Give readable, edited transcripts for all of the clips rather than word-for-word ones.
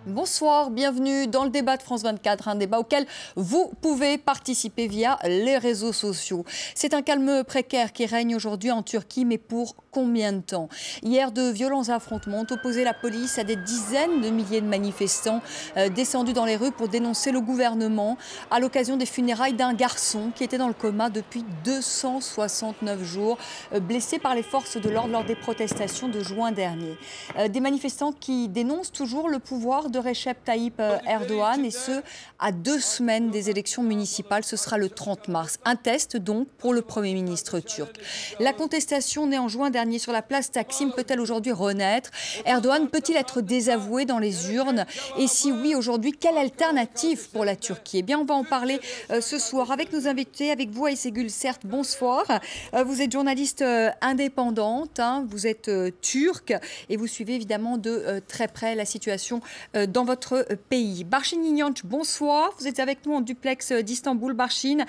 Bonsoir, bienvenue dans le débat de France 24, un débat auquel vous pouvez participer via les réseaux sociaux. C'est un calme précaire qui règne aujourd'hui en Turquie, mais pour combien de temps? Hier, de violents affrontements ont opposé la police à des dizaines de milliers de manifestants descendus dans les rues pour dénoncer le gouvernement à l'occasion des funérailles d'un garçon qui était dans le coma depuis 269 jours, blessé par les forces de l'ordre lors des protestations de juin dernier. Des manifestants qui dénoncent toujours le pouvoir de Recep Tayyip Erdogan, et ce, à 2 semaines des élections municipales. Ce sera le 30 mars. Un test donc pour le Premier ministre turc. La contestation née en juin dernier sur la place Taksim peut-elle aujourd'hui renaître? Erdogan peut-il être désavoué dans les urnes? Et si oui, aujourd'hui, quelle alternative pour la Turquie? Eh bien, on va en parler ce soir avec nos invités, avec vous, Ayşegül Sert. Bonsoir. Vous êtes journaliste indépendante, vous êtes turque et vous suivez évidemment de très près la situation dans votre pays. Barchin Inanç, bonsoir. Vous êtes avec nous en duplex d'Istanbul. Barchin,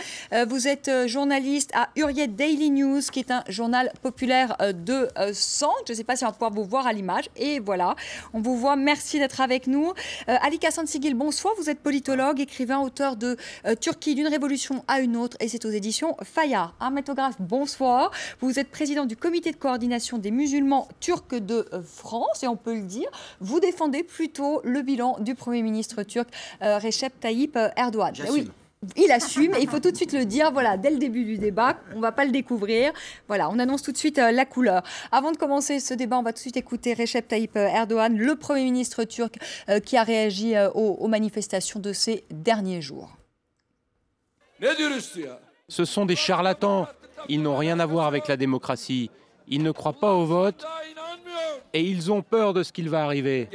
vous êtes journaliste à Hürriyet Daily News, qui est un journal populaire de Centre. Je ne sais pas si on va pouvoir vous voir à l'image. Et voilà, on vous voit. Merci d'être avec nous. Ali Kassan Sigil, bonsoir. Vous êtes politologue, écrivain, auteur de Turquie d'une révolution à une autre, et c'est aux éditions Fayard. Ahmet Ograf, bonsoir. Vous êtes président du comité de coordination des musulmans turcs de France, et on peut le dire, vous défendez plutôt le bilan du Premier ministre turc Recep Tayyip Erdogan. Oui, il assume, et il faut tout de suite le dire, voilà, dès le début du débat, on ne va pas le découvrir. Voilà, on annonce tout de suite la couleur. Avant de commencer ce débat, on va tout de suite écouter Recep Tayyip Erdogan, le Premier ministre turc qui a réagi aux manifestations de ces derniers jours. Ce sont des charlatans, ils n'ont rien à voir avec la démocratie, ils ne croient pas au vote et ils ont peur de ce qu'il va arriver.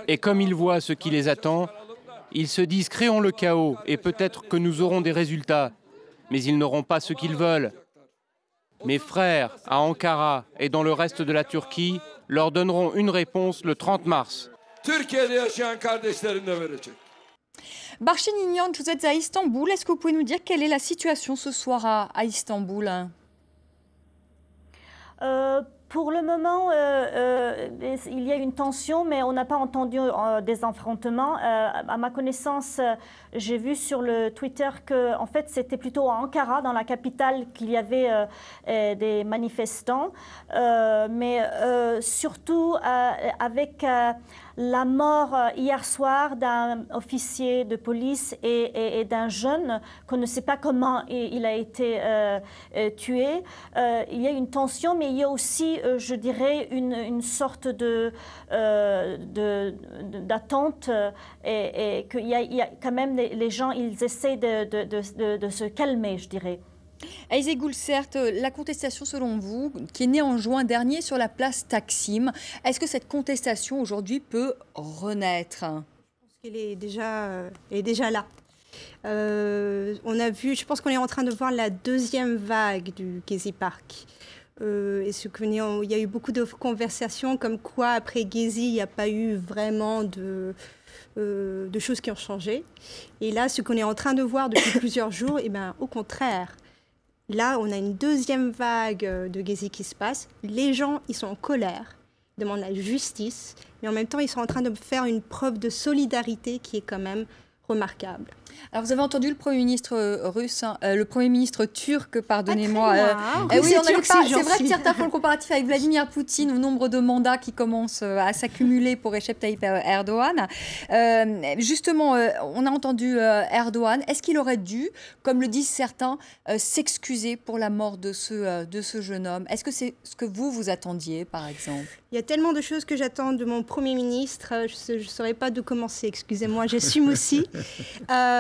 Et comme ils voient ce qui les attend, ils se disent créons le chaos et peut-être que nous aurons des résultats, mais ils n'auront pas ce qu'ils veulent. Mes frères à Ankara et dans le reste de la Turquie leur donneront une réponse le 30 mars. Barchin Inanç, vous êtes à Istanbul. Est-ce que vous pouvez nous dire quelle est la situation ce soir à Istanbul? Pour le moment, il y a une tension, mais on n'a pas entendu des affrontements. À ma connaissance, j'ai vu sur le Twitter que, en fait, c'était plutôt à Ankara, dans la capitale, qu'il y avait des manifestants. Mais surtout avec la mort hier soir d'un officier de police et d'un jeune qu'on ne sait pas comment il a été tué. Il y a une tension, mais il y a aussi, je dirais, une sorte d'attente et qu'il y a quand même les gens, ils essaient de se calmer, je dirais. Ayşegül Sert, la contestation, selon vous, qui est née en juin dernier sur la place Taksim, est-ce que cette contestation aujourd'hui peut renaître? Je pense qu'elle est déjà là. On a vu, je pense qu'on est en train de voir la deuxième vague du Gezi Park. Il y a eu beaucoup de conversations comme quoi après Gezi, il n'y a pas eu vraiment de choses qui ont changé. Et là, ce qu'on est en train de voir depuis plusieurs jours, eh ben, au contraire, là, on a une deuxième vague de Gezi qui se passe. Les gens, ils sont en colère, ils demandent la justice, mais en même temps, ils sont en train de faire une preuve de solidarité qui est quand même remarquable. Alors, vous avez entendu le Premier ministre russe, le Premier ministre turc, pardonnez-moi. Oui, c'est vrai que certains font le comparatif avec Vladimir Poutine, au nombre de mandats qui commencent à s'accumuler pour Recep Tayyip Erdogan. Justement, on a entendu Erdogan. Est-ce qu'il aurait dû, comme le disent certains, s'excuser pour la mort de ce jeune homme? Est-ce que c'est ce que vous attendiez, par exemple? Il y a tellement de choses que j'attends de mon Premier ministre. Je ne saurais pas d'où commencer, excusez-moi, j'assume aussi.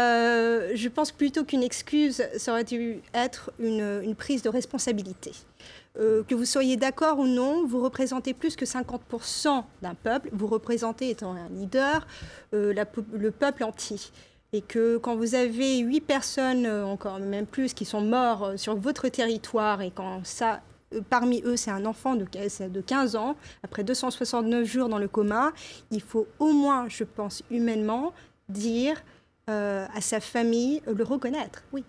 Je pense plutôt qu'une excuse, ça aurait dû être une prise de responsabilité. Que vous soyez d'accord ou non, vous représentez plus que 50% d'un peuple, vous représentez, étant un leader, le peuple entier. Et que quand vous avez 8 personnes, encore même plus, qui sont morts sur votre territoire, et quand ça... Parmi eux, c'est un enfant de 15 ans, après 269 jours dans le coma, il faut au moins, je pense, humainement, dire à sa famille, le reconnaître, oui.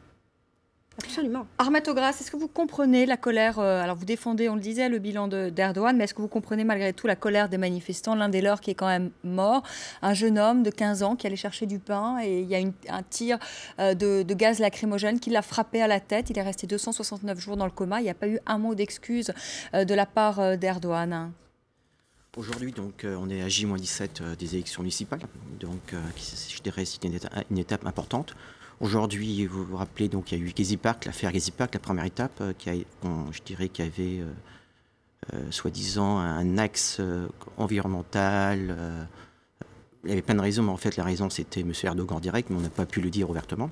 Absolument. Ahmet Ogras, est-ce que vous comprenez la colère, alors vous défendez, on le disait, le bilan d'Erdogan, mais est-ce que vous comprenez malgré tout la colère des manifestants? L'un des leurs qui est quand même mort, un jeune homme de 15 ans qui allait chercher du pain et il y a un tir de gaz lacrymogène qui l'a frappé à la tête. Il est resté 269 jours dans le coma. Il n'y a pas eu un mot d'excuse de la part d'Erdogan. Aujourd'hui, donc, on est à J-17 des élections municipales, donc je dirais c'est une étape importante. Aujourd'hui, vous vous rappelez, donc, il y a eu Gezi Park, l'affaire Gezi Park, la première étape, je dirais qu'il y avait soi-disant un axe environnemental. Il y avait plein de raisons, mais en fait, la raison, c'était M. Erdogan direct, mais on n'a pas pu le dire ouvertement.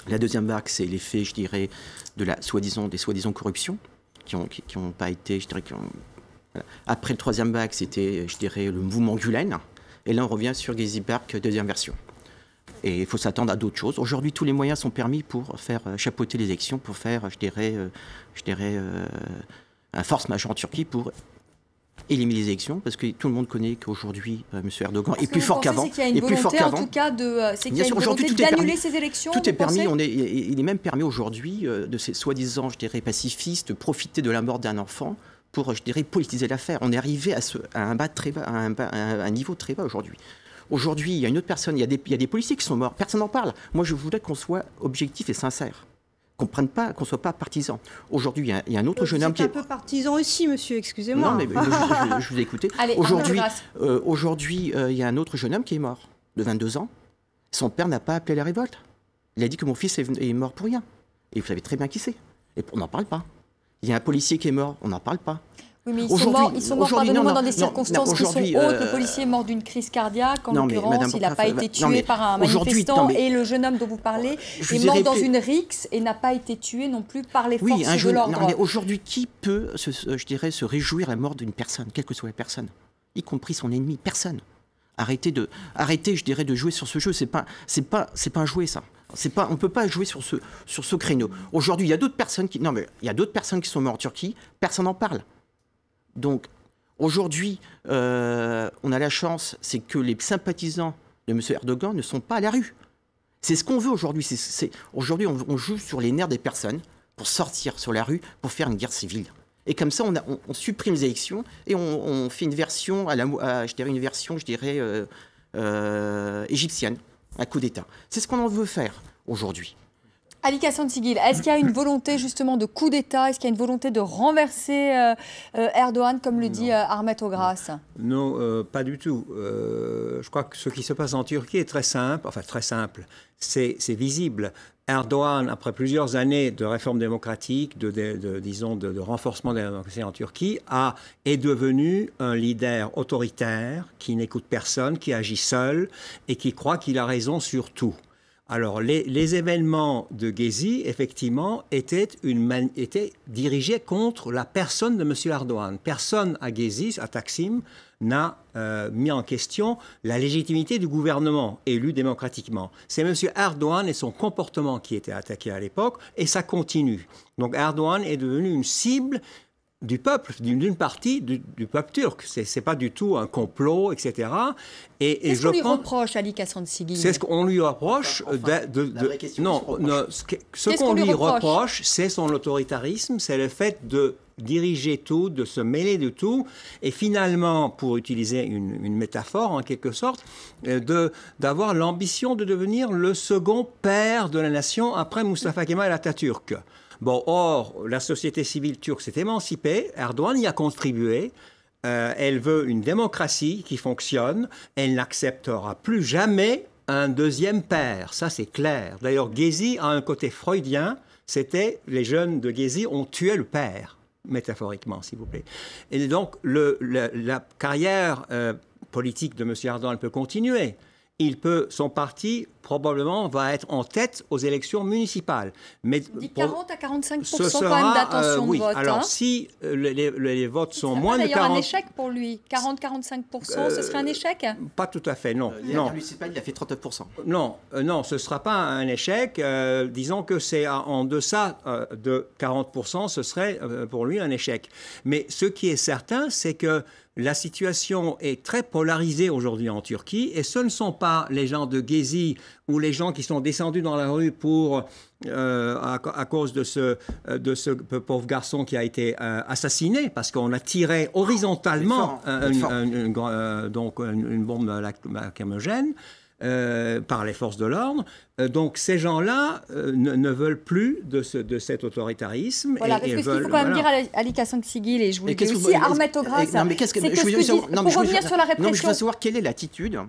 La deuxième vague, c'est l'effet, je dirais, de la des soi-disant corruptions qui ont pas été, je dirais, voilà. Après le troisième vague, c'était, je dirais, le mouvement Gülen. Et là, on revient sur Gezi Park, deuxième version. Et il faut s'attendre à d'autres choses. Aujourd'hui, tous les moyens sont permis pour faire chapeauter les élections, pour faire, je dirais, un force majeure en Turquie pour éliminer les élections, parce que tout le monde connaît qu'aujourd'hui, M. Erdogan est plus fort qu'avant. C'est qu'il y a une volonté, en tout cas, d'annuler ces élections. Tout est permis. Il est même permis aujourd'hui de ces soi-disant, je dirais, pacifistes, de profiter de la mort d'un enfant pour, je dirais, politiser l'affaire. On est arrivé à un niveau très bas aujourd'hui. Aujourd'hui, il y a une autre personne, il y a des policiers qui sont morts, personne n'en parle. Moi, je voudrais qu'on soit objectif et sincère, qu'on ne soit pas partisan. Aujourd'hui, il y a un autre jeune homme qui est... un peu partisan aussi, monsieur, excusez-moi. Non, mais je vous ai écouté. Aujourd'hui, il y a un autre jeune homme qui est mort, de 22 ans. Son père n'a pas appelé la révolte. Il a dit que mon fils est mort pour rien. Et vous savez très bien qui c'est. Et on n'en parle pas. Il y a un policier qui est mort, on n'en parle pas. Oui, mais ils sont morts pardonnez-moi, dans des circonstances qui sont hautes. Le policier est mort d'une crise cardiaque, en l'occurrence, il n'a pas été tué par un manifestant. Et le jeune homme dont vous parlez est mort dans une rixe et n'a pas été tué non plus par les forces de l'ordre. Aujourd'hui, qui peut, je dirais, se réjouir à la mort d'une personne, quelle que soit la personne, y compris son ennemi? Personne. Arrêtez, je dirais, de jouer sur ce jeu. C'est pas un jouet, ça. On ne peut pas jouer sur ce créneau. Aujourd'hui, il y a d'autres personnes qui... Non, mais il y a d'autres personnes qui sont mortes en Turquie, personne n'en parle. Donc, aujourd'hui, on a la chance, c'est que les sympathisants de M. Erdogan ne sont pas à la rue. C'est ce qu'on veut aujourd'hui. Aujourd'hui, on joue sur les nerfs des personnes pour sortir sur la rue, pour faire une guerre civile. Et comme ça, on supprime les élections et on fait une version, égyptienne, un coup d'État. C'est ce qu'on en veut faire aujourd'hui. Alika Sansigil, est-ce qu'il y a une volonté justement de coup d'État? Est-ce qu'il y a une volonté de renverser Erdogan, comme le dit Ahmet Ogras? Non, pas du tout. Je crois que ce qui se passe en Turquie est très simple. Enfin, très simple. C'est visible. Erdogan, après plusieurs années de réformes démocratiques, de renforcement de la démocratie en Turquie, est devenu un leader autoritaire qui n'écoute personne, qui agit seul et qui croit qu'il a raison sur tout. Alors, les événements de Gezi, effectivement, étaient dirigés contre la personne de M. Erdogan. Personne à Gezi, à Taksim, n'a mis en question la légitimité du gouvernement élu démocratiquement. C'est M. Erdogan et son comportement qui étaient attaqués à l'époque, et ça continue. Donc, Erdogan est devenu une cible du peuple, d'une partie du peuple turc. C'est pas du tout un complot, etc. Qu'est-ce qu'on lui reproche, Alika Sansigil? C'est ce qu'on lui reproche. Ce qu'on lui reproche, c'est son autoritarisme, c'est le fait de diriger tout, de se mêler de tout, et finalement, pour utiliser une métaphore en quelque sorte, d'avoir l'ambition de devenir le second père de la nation après Mustafa Kemal Atatürk. Bon, or, la société civile turque s'est émancipée, Erdogan y a contribué, elle veut une démocratie qui fonctionne, elle n'acceptera plus jamais un deuxième père, ça c'est clair. D'ailleurs, Gezi a un côté freudien, c'était les jeunes de Gezi ont tué le père, métaphoriquement, s'il vous plaît. Et donc, la carrière politique de M. Erdogan peut continuer. Son parti, probablement, va être en tête aux élections municipales. Mais on dit 40 à 45% quand même d'intention de vote. Alors, si les votes sont moins de 40... d'ailleurs un échec pour lui. 40-45%, ce serait un échec? Pas tout à fait, non. Il a fait 39%. Non, ce ne sera pas un échec. Disons que c'est en deçà de 40%, ce serait pour lui un échec. Mais ce qui est certain, c'est que la situation est très polarisée aujourd'hui en Turquie et ce ne sont pas les gens de Gezi ou les gens qui sont descendus dans la rue à cause de ce pauvre garçon qui a été assassiné, parce qu'on a tiré horizontalement une bombe lacrymogène par les forces de l'ordre. Donc ces gens-là ne veulent plus de cet autoritarisme. Voilà, parce que ce qu'il faut quand même dire à Alika Sangsigil, et je vous le dis aussi, Ahmed Ogras, c'est que pour revenir sur la répression... je veux savoir quelle est l'attitude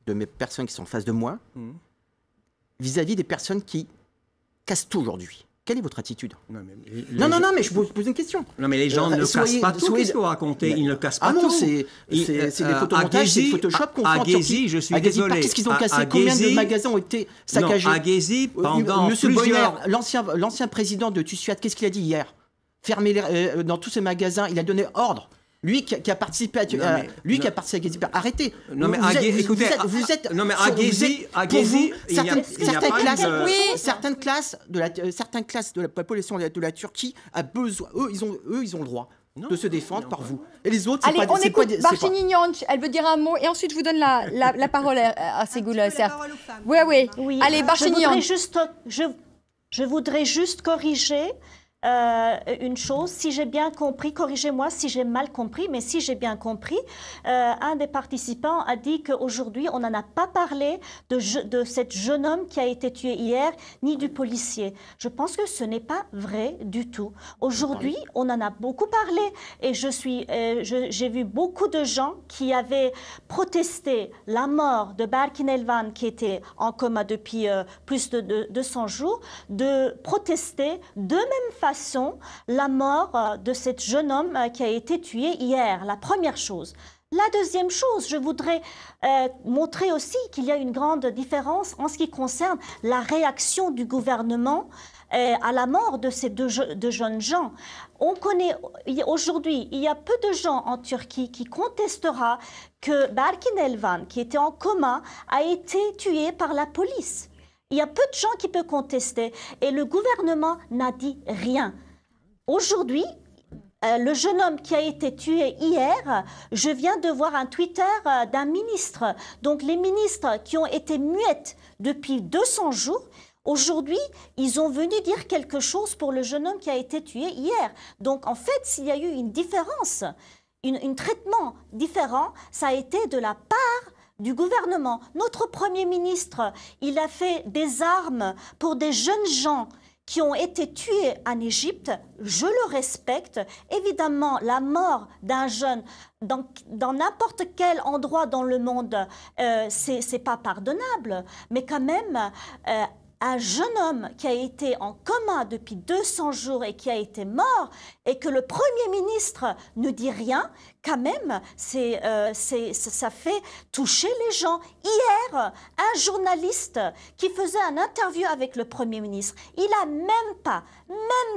de mes personnes qui sont en face de moi vis-à-vis des personnes qui cassent tout aujourd'hui. Quelle est votre attitude? Non, mais je vous pose une question. Non, mais les gens ne cassent pas tout. Qu'est-ce que vous racontez? Ils ne cassent pas tout. Ah non, c'est des photomontages, c'est des Photoshop qu'on fait en Turquie. Je suis désolé. Qu'est-ce qu'ils ont cassé? Combien de magasins ont été saccagés? À Gezi, pendant Monsieur Boyner, l'ancien président de TUSIAD, qu'est-ce qu'il a dit hier? Fermer dans tous ces magasins, il a donné ordre. Lui qui a participé à Gezi Park. Arrêtez. Non mais écoutez, non mais à Gezi, certaines classes de la population de la Turquie a besoin. Eux, ils ont le droit de se défendre par vous. Et les autres, c'est pas. Allez, on écoute Barchin Ignanc. Elle veut dire un mot et ensuite je vous donne la parole à Segoul Sert. Oui. Allez, Barchin Ignanc. Je voudrais juste corriger. Une chose, si j'ai bien compris, corrigez-moi si j'ai mal compris, mais si j'ai bien compris, un des participants a dit qu'aujourd'hui, on n'en a pas parlé de cet jeune homme qui a été tué hier, ni du policier. Je pense que ce n'est pas vrai du tout. Aujourd'hui, on en a beaucoup parlé et j'ai vu beaucoup de gens qui avaient protesté la mort de Berkin Elvan, qui était en coma depuis plus de 200 jours, de protester de même façon la mort de ce jeune homme qui a été tué hier, la première chose. La deuxième chose, je voudrais montrer aussi qu'il y a une grande différence en ce qui concerne la réaction du gouvernement à la mort de ces deux jeunes gens. On connaît aujourd'hui, il y a peu de gens en Turquie qui contestera que Berkin Elvan, qui était en coma, a été tué par la police. Il y a peu de gens qui peuvent contester et le gouvernement n'a dit rien. Aujourd'hui, le jeune homme qui a été tué hier, je viens de voir un Twitter d'un ministre. Donc les ministres qui ont été muettes depuis 200 jours, aujourd'hui, ils ont venu dire quelque chose pour le jeune homme qui a été tué hier. Donc en fait, s'il y a eu une différence, un traitement différent, ça a été de la part du gouvernement. Notre Premier ministre, il a fait des armes pour des jeunes gens qui ont été tués en Égypte. Je le respecte. Évidemment, la mort d'un jeune dans n'importe quel endroit dans le monde, c'est pas pardonnable. Mais quand même, un jeune homme qui a été en coma depuis 200 jours et qui a été mort, et que le Premier ministre ne dit rien, quand même, ça fait toucher les gens. Hier, un journaliste qui faisait une interview avec le Premier ministre, il n'a même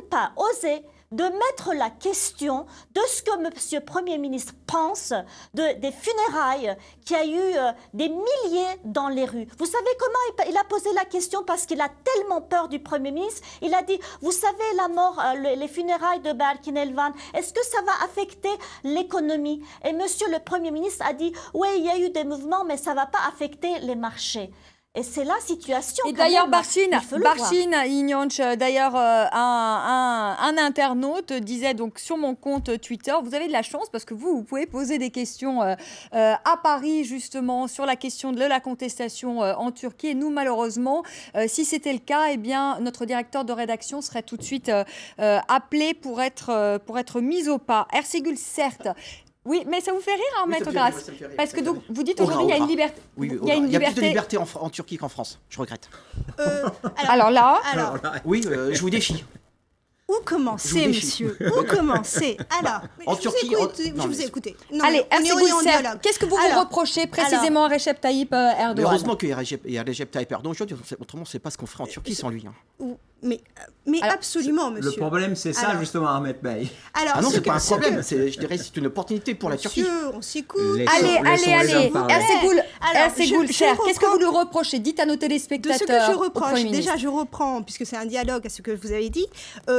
pas osé de mettre la question de ce que M. Premier ministre pense des funérailles qu'il y a eu des milliers dans les rues. Vous savez comment il a posé la question parce qu'il a tellement peur du Premier ministre. Il a dit, vous savez la mort, les funérailles de Berkin Elvan, est-ce que ça va affecter l'économie? Et M. le Premier ministre a dit, oui, il y a eu des mouvements, mais ça ne va pas affecter les marchés. Et c'est la situation. Et d'ailleurs, Barchin Ignanc, d'ailleurs, un internaute disait donc sur mon compte Twitter, vous avez de la chance parce que vous pouvez poser des questions à Paris, justement, sur la question de la contestation en Turquie. Et nous, malheureusement, si c'était le cas, eh bien, notre directeur de rédaction serait tout de suite appelé pour être mis au pas. Ersigul, certes. Oui, mais ça vous fait rire, Ahmed Ogras? Parce que donc, vous dites aujourd'hui, il y a une liberté. Oui, il y a plus de liberté en Turquie qu'en France. Je regrette. Alors là... Oui, je vous défie. Où commencer, monsieur? Où commencer? Alors, en Turquie, je vous ai écouté. Allez, qu'est-ce que vous reprochez précisément à Recep Tayyip Erdogan? Heureusement qu'il y a Recep Tayyip Erdogan aujourd'hui, autrement, on ne sait pas ce qu'on ferait en Turquie sans lui. Mais absolument, monsieur. Le problème, c'est ça, justement, Ahmed Bey. Ah non, ce n'est pas un problème. Je dirais que c'est une opportunité pour la Turquie. Monsieur, on s'écoute. Allez. Ersigul, cher, qu'est-ce que vous lui reprochez? Dites à nos téléspectateurs. De ce que je reproche, déjà, je reprends, puisque c'est un dialogue à ce que vous avez dit.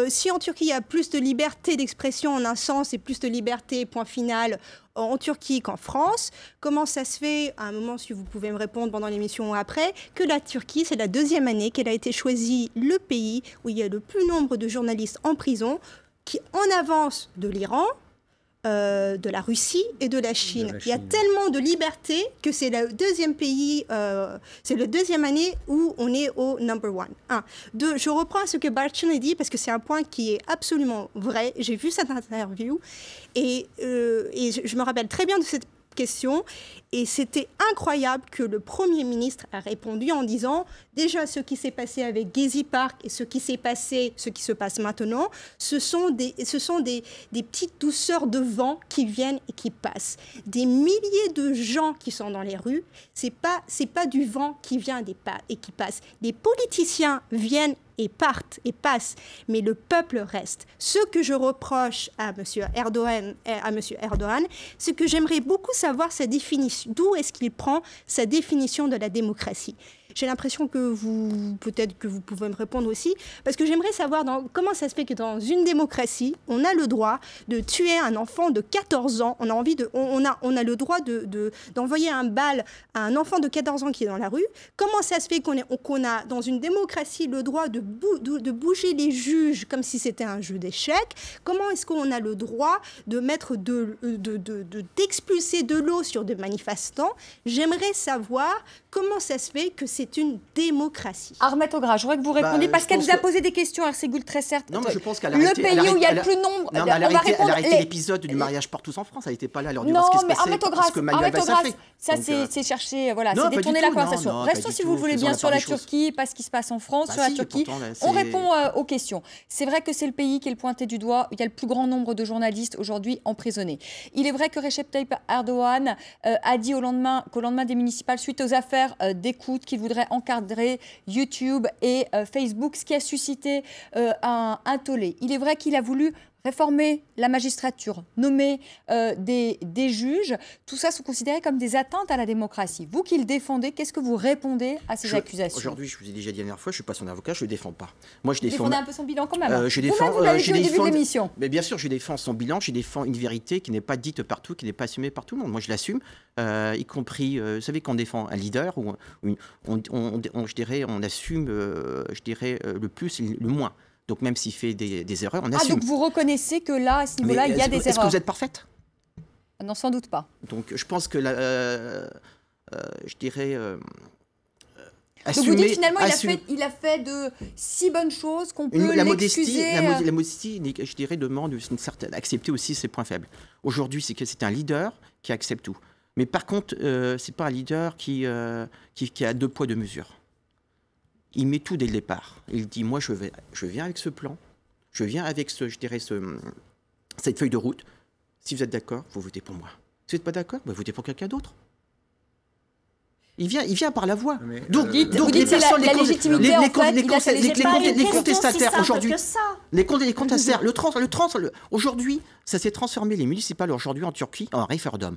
Si en Turquie, il y a plus de liberté d'expression en un sens et plus de liberté, point final, en Turquie qu'en France. Comment ça se fait, à un moment, si vous pouvez me répondre pendant l'émission ou après, que la Turquie, c'est la 2e année qu'elle a été choisie le pays où il y a le plus nombre de journalistes en prison, qui en avance de l'Iran, de la Russie et de la Chine. Il y a tellement de liberté que c'est le 2e pays, c'est la 2e année où on est au number 1. 2, je reprends ce que Barchin a dit parce que c'est un point qui est absolument vrai. J'ai vu cette interview et je me rappelle très bien de cette question et c'était incroyable que le Premier ministre a répondu en disant déjà ce qui s'est passé avec Gezi Park et ce qui se passe maintenant, ce sont des petites douceurs de vent qui viennent et qui passent. Des milliers de gens qui sont dans les rues, c'est pas du vent qui vient et qui passe. Les politiciens viennent et partent et passent, mais le peuple reste. Ce que je reproche à M. Erdogan, c'est que j'aimerais beaucoup savoir sa définition. D'où est-ce qu'il prend sa définition de la démocratie? J'ai l'impression que peut-être que vous pouvez me répondre aussi, parce que j'aimerais savoir comment ça se fait que dans une démocratie, on a le droit de tuer un enfant de 14 ans, on a le droit d'envoyer un bal à un enfant de 14 ans qui est dans la rue. Comment ça se fait qu'on a dans une démocratie le droit de bouger les juges comme si c'était un jeu d'échecs? Comment est-ce qu'on a le droit de mettre d'expulser de l'eau sur des manifestants? J'aimerais savoir comment ça se fait que c'est une démocratie. Ahmed Ogra, je voudrais que vous répondiez parce qu'elle vous a posé des questions, Erségül, très certes. Non, mais je pense qu'elle a arrêté, le pays où il y a le plus nombre. Non, elle a arrêté l'épisode du mariage partout en France. Elle n'était pas là lors du voir ce qui se passait. Parce que Manuel Valls a fait. Ça, c'est chercher, voilà, c'est détourner la conversation. Restons, si vous voulez bien, sur la Turquie, pas ce qui se passe en France, sur la Turquie. On répond aux questions. C'est vrai que c'est le pays qui est le pointé du doigt. Il y a le plus grand nombre de journalistes aujourd'hui emprisonnés. Il est vrai que Recep Tayyip Erdogan a dit qu'au lendemain des municipales, suite aux affaires d'écoute, qu'il voudrait encadrer YouTube et Facebook, ce qui a suscité un tollé. Il est vrai qu'il a voulu réformer la magistrature, nommer des juges. Tout ça sont considérés comme des atteintes à la démocratie. Vous qui le défendez, qu'est-ce que vous répondez à ces accusations? Aujourd'hui, je vous ai déjà dit la dernière fois, je ne suis pas son avocat, je ne le défends pas. Moi, je défends. Vous défendez un peu son bilan quand même. Je défends. Vous l'avez dit au début de l'émission. Mais bien sûr, je défends son bilan, je défends une vérité qui n'est pas dite partout, qui n'est pas assumée par tout le monde. Moi, je l'assume, y compris. Vous savez, quand on défend un leader, je dirais, on assume, le plus et le moins. Donc même s'il fait des erreurs, on assume. Donc vous reconnaissez que là, à ce niveau-là, il y a des erreurs. Est-ce que vous êtes parfaite? Non, sans doute pas. Donc je pense que, je dirais... donc vous dites finalement, il a fait de si bonnes choses qu'on peut l'excuser. La modestie, je dirais, demande une certaine... accepter aussi ses points faibles. Aujourd'hui, c'est un leader qui accepte tout. Mais par contre, c'est pas un leader qui a 2 poids 2 mesures. Il met tout dès le départ. Il dit, moi, je viens avec ce plan, je viens avec cette feuille de route. Si vous êtes d'accord, vous votez pour moi. Si vous n'êtes pas d'accord, votez pour quelqu'un d'autre. Il vient par la voix. Donc les personnes, les contestataires aujourd'hui, les contestataires, aujourd'hui, ça s'est transformé, les municipales aujourd'hui en Turquie, en référendum.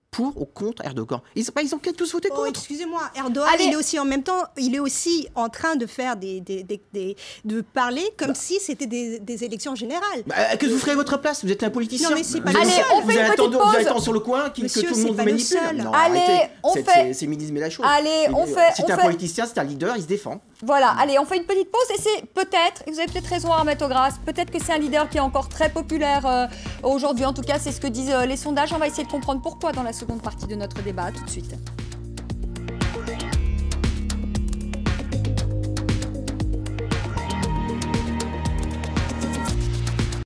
Pour ou contre Erdogan. Ils ont tous voté contre. Excusez-moi, Erdogan, il est aussi en même temps, il est aussi en train de faire de parler comme si c'était des élections générales. Que vous ferez à votre place? Vous êtes un politicien. Non, mais c'est pas Allez, on fait une petite pause. Vous allez attendre sur le coin que tout le monde vous manipule. Non, allez, on fait. C'est minimiser la chose. Allez, on fait. C'est un politicien, c'est un leader, il se défend. Voilà, allez, on fait une petite pause et c'est peut-être, et vous avez peut-être raison Ahmed Ogras, peut-être que c'est un leader qui est encore très populaire aujourd'hui. En tout cas, c'est ce que disent les sondages. On va essayer de comprendre pourquoi dans la seconde partie de notre débat. À tout de suite.